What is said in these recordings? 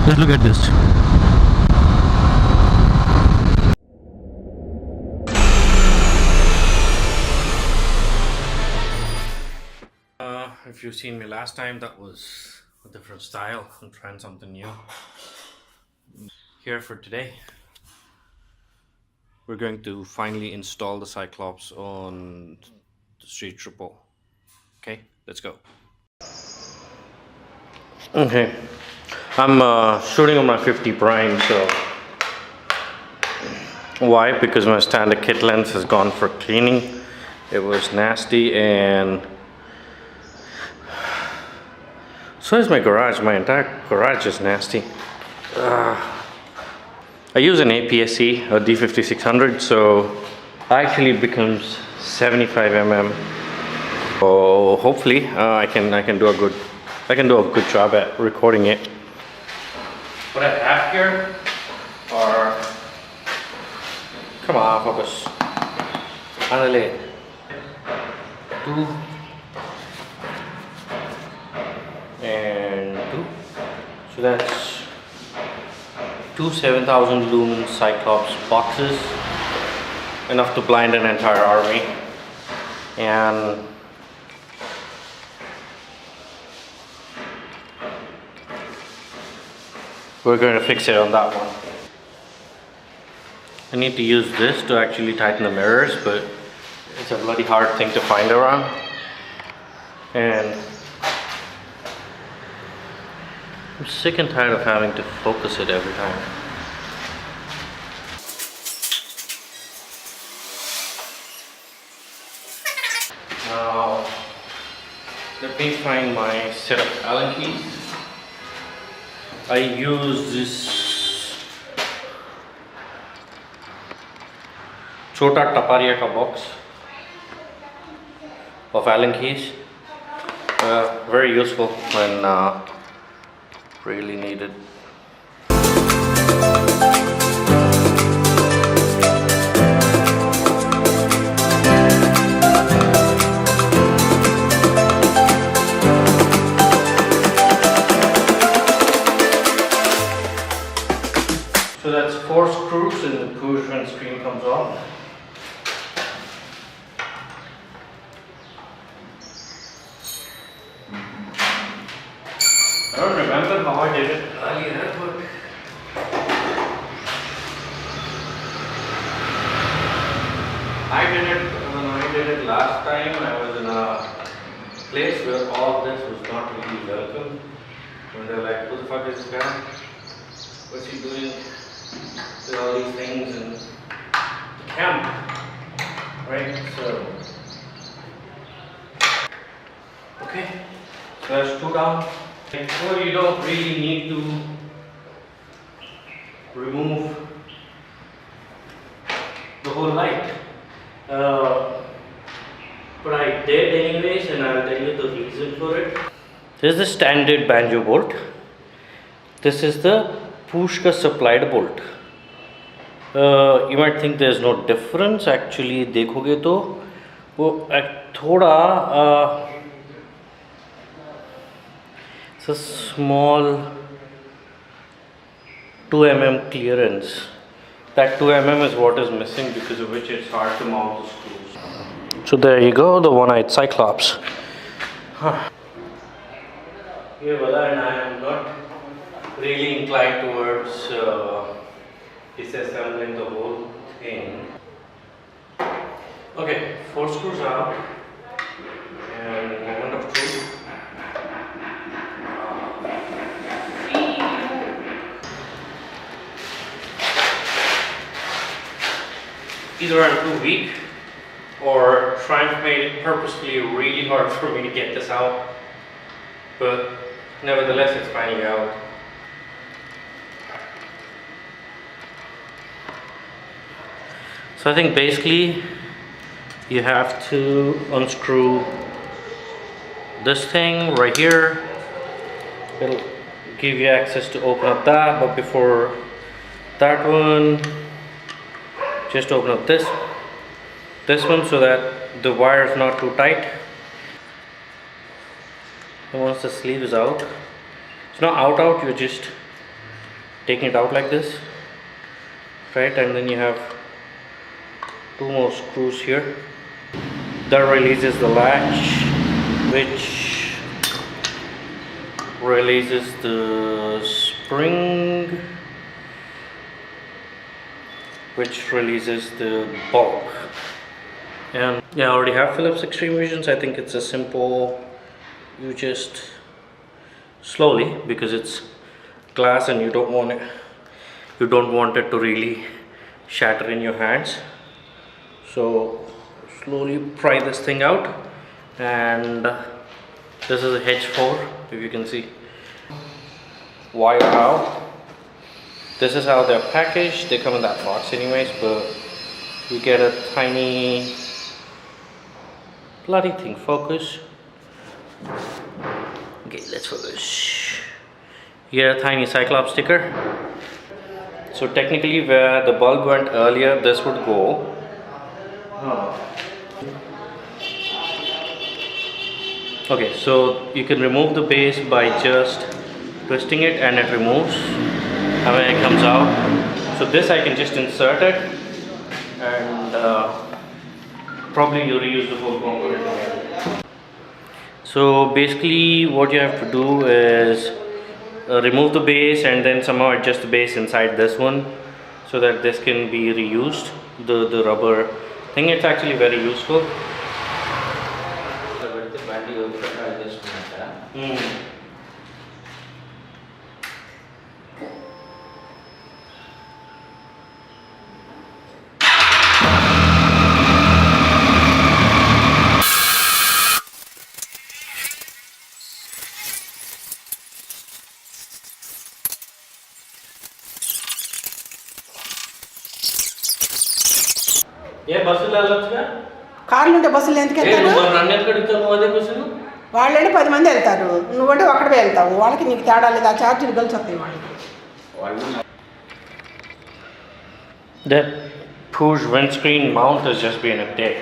Just look at this. If you've seen me last time, that was a different style. I'm trying something new. Here for today, we're going to finally install the Cyclops on the Street Triple. Okay, let's go. Okay, I'm shooting on my 50 prime, so why? Because my standard kit lens has gone for cleaning. It was nasty, and so is my garage. My entire garage is nasty. I use an APS-C, a D5600, so actually it becomes 75 mm. So hopefully I can do a good job at recording it. What I have here are, come on, focus. Andale. 2 and 2. So that's 2 7000 Lumen Cyclops boxes, enough to blind an entire army. And we're going to fix it on that one. I need to use this to actually tighten the mirrors, but it's a bloody hard thing to find around. And I'm sick and tired of having to focus it every time. Now, let me find my set of Allen keys. I use this Chota Taparia ka box of Allen keys. Very useful when really needed. So that's 4 screws and the push when screen comes on. I don't remember how I did it earlier, but when I did it last time, I was in a place where all this was not really welcome. And they're like, who the fuck is this guy? What's he doing with all these things and camp? Right? So, okay, so that's 2 down. So you don't really need to remove the whole light, but I did anyways, and I'll tell you the reason for it. This is the standard banjo bolt. This is the Pushka supplied bolt. You might think there's no difference. Actually, देखोगे तो वो थोड़ा it's a small 2 mm clearance. That 2 mm is what is missing, because of which it's hard to mount the screws. So there you go, the one-eyed Cyclops. Yeah, well, and I am not really inclined towards disassembling the whole thing. Okay, 4 screws out, and moment of truth. Either I'm too weak, or Triumph made it purposefully really hard for me to get this out, but nevertheless it's finally out. So I think basically you have to unscrew this thing right here. It'll give you access to open up that, but before that one, just open up this one so that the wire is not too tight. And once the sleeve is out, it's not out, you just taking it out like this, right? And then you have 2 more screws here. That releases the latch, which releases the spring, which releases the bulb. And yeah, I already have Philips Extreme Visions. I think it's a simple, you just slowly, because it's glass and you don't want it to really shatter in your hands. So slowly pry this thing out, and this is a H4, if you can see. Wire out. This is how they're packaged. They come in that box anyways, but you get a tiny, bloody thing. Focus. Okay, let's focus. You get a tiny Cyclops sticker. So technically where the bulb went earlier, this would go. Okay, so you can remove the base by just twisting it, and it removes, and when it comes out, so this I can just insert it, and probably you reuse the whole component again. So basically what you have to do is remove the base and then somehow adjust the base inside this one so that this can be reused, the rubber thing. It's actually very useful. ఏ బస్సులు వెళ్ళొచ్చుగా? కార్లు ఉంటే బస్సులు ఎందుకు వెళ్తారు? వాళ్ళంటే 10 మంది వెళ్తారు, నువ్వంటే ఒక్కడే వెళ్తావు. వాళ్ళకి నీకు తేడా లేదు, ఆ ఛార్జీలు కలిసి వస్తాయి వాళ్ళకి. That push windscreen mount has just been a dick.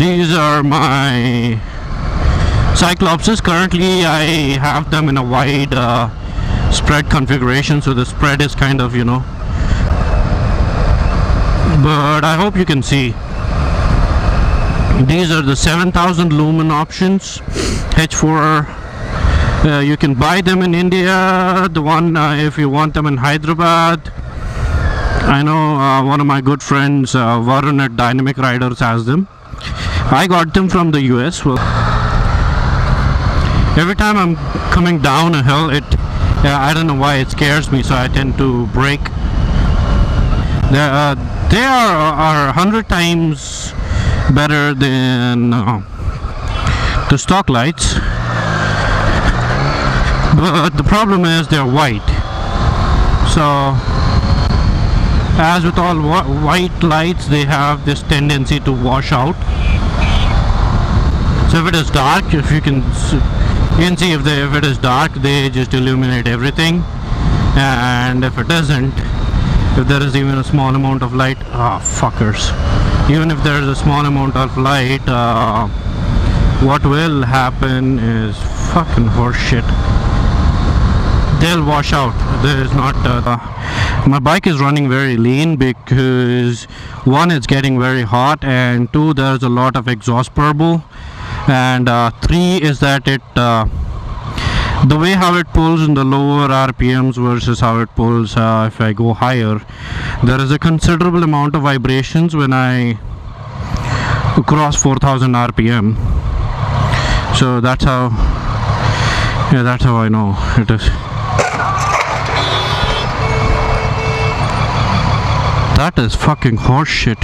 These are my Cyclopses. Currently I have them in a wide spread configuration, so the spread is kind of, but I hope you can see. These are the 7000 Lumen options, H4. You can buy them in India, the one if you want them in Hyderabad. I know one of my good friends, Varun at Dynamic Riders, has them. I got them from the US. Well, every time I'm coming down a hill, I don't know why it scares me, so I tend to brake. They are 100 times better than the stock lights, but the problem is they're white. So as with all white lights, they have this tendency to wash out. So if it is dark, if you can see, if it is dark, they just illuminate everything, and if it isn't, if there is even a small amount of light, fuckers, even if there is a small amount of light, what will happen is fucking horse shit. They'll wash out. There is not my bike is running very lean because 1, it's getting very hot, and 2, there's a lot of exhaust burble, and 3 is that the way how it pulls in the lower RPMs versus how it pulls if I go higher, there is a considerable amount of vibrations when I cross 4000 RPM. So that's how I know it is. That is fucking horse shit.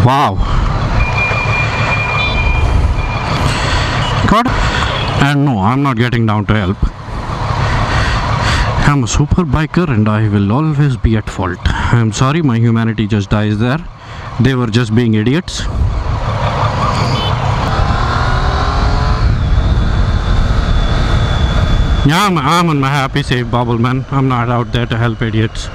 Wow. God. And no, I'm not getting down to help. I'm a super biker and I will always be at fault. I'm sorry, my humanity just dies there. They were just being idiots. Yeah, I'm on my happy safe bubble, man. I'm not out there to help idiots.